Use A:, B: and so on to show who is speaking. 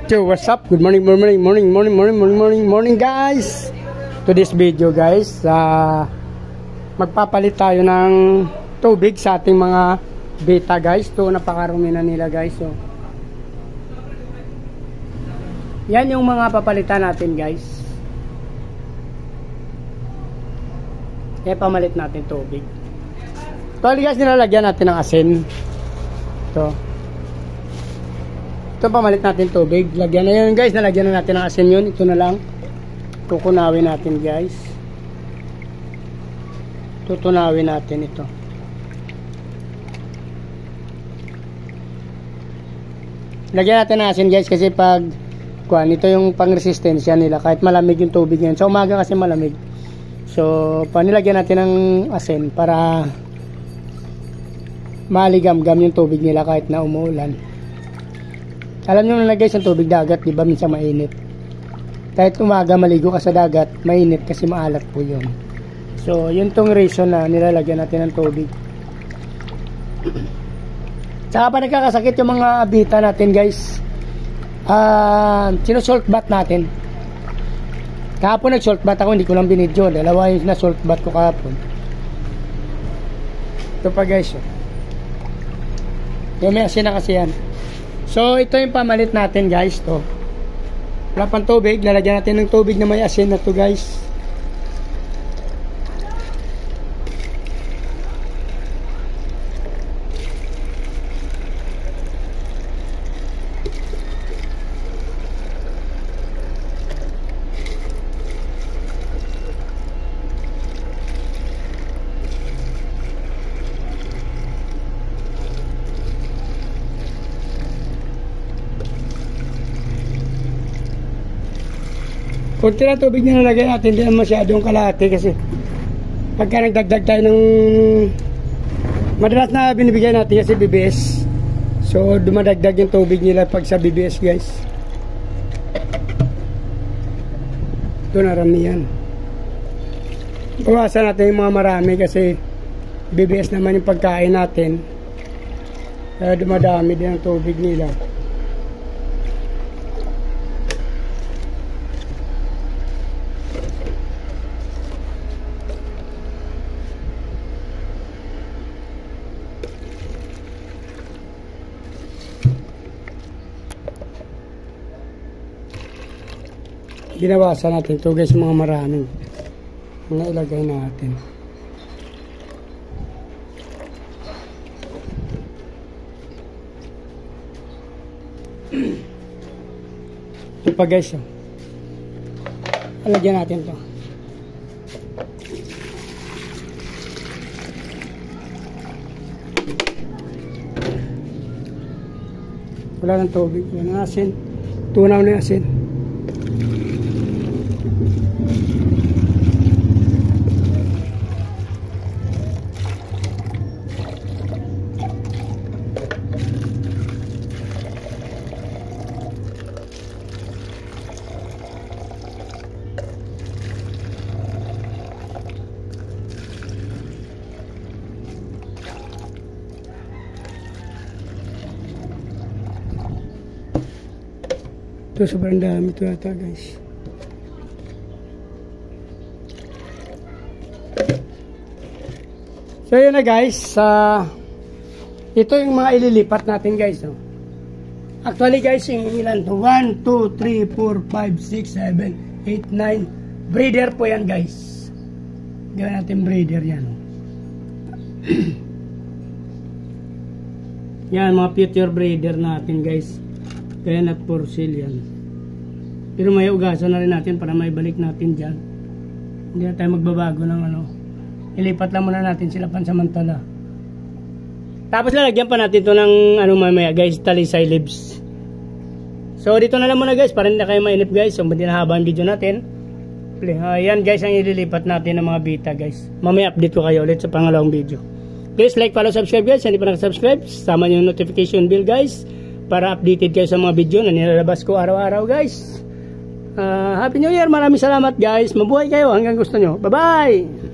A: Yo, what's up? Good morning guys. To this video guys, magpapalit tayo ng tubig sa ating mga beta guys. To napakarumi na nila guys. So, yan yung mga papalitan natin guys. Kaya pamalit natin tubig. Actually guys, nilalagyan natin ng asin. Ito pamalit natin tubig. Lagyan na yun guys. Nalagyan na natin ng asin yun. Ito na lang. Tutunawin natin guys. Tutunawin natin ito. Lagyan natin ng asin guys. Kasi pag ito yung pang-resistensya nila. Kahit malamig yung tubig yun. Sa umaga kasi malamig. So panilagyan natin ng asin para maligam-gam yung tubig nila kahit na umuulan. Alam nyo na guys, ang tubig dagat, di ba minsan mainit. Kahit umaga maligo ka sa dagat, mainit kasi maalat po yun. So, yun tong reason na nilalagyan natin ng tubig. Tsaka pa nagkakasakit yung mga bita natin guys. Sinusalt bath natin. Kahapon nag-salt bath ako, hindi ko lang binidyo. Dalawa yung na-salt bath ko kahapon. Ito pa guys. Ito may asin na kasi yan. So, ito yung pamalit natin guys. To. Wala pang tubig. Lalagyan natin ng tubig na may asin na to guys. Kunti na tubig na nalagay natin, hindi na masyadong kalahati kasi pagka nagdagdag tayo ng madalas na binibigay natin kasi BBS, so dumadagdag yung tubig nila pag sa BBS guys. Ito naramihan. Bawasan natin yung mga marami kasi BBS naman yung pagkain natin, kaya dumadami din ang tubig nila. Binawasan natin ito guys, mga maraming na ilagay natin. Ito pa guys, ilagyan natin ito. Wala ng tubig, wala ng asin, tunaw na asin. Ito sobrang dami ito ata guys. So yun na guys, ito yung mga ililipat natin guys. Actually guys, yung ilan to? 1, 2, 3, 4, 5, 6, 7, 8, 9 breeder po yan guys. Gawin natin breeder yan. Yan mga future breeder natin guys. Kaya not for sale yan. Pero may ugasan na rin natin para may balik natin dyan. Hindi na tayo magbabago ng ilipat lang muna natin sila pansamantala. Tapos lalagyan pa natin to ng mamaya guys, talisay leaves. So dito na lang muna guys para hindi na kayo mainip guys. So hindi na haba ang video natin. Yan guys ang ililipat natin ng mga beta guys. Mamaya update ko kayo ulit sa pangalawang video. Please like, follow, subscribe guys. Hindi pa nakasubscribe, sama nyo yung notification bell guys para updated kayo sa mga video na nilalabas ko araw-araw guys. Happy New Year, maraming salamat guys. Mabuhay kayo hanggang gusto nyo. Bye bye.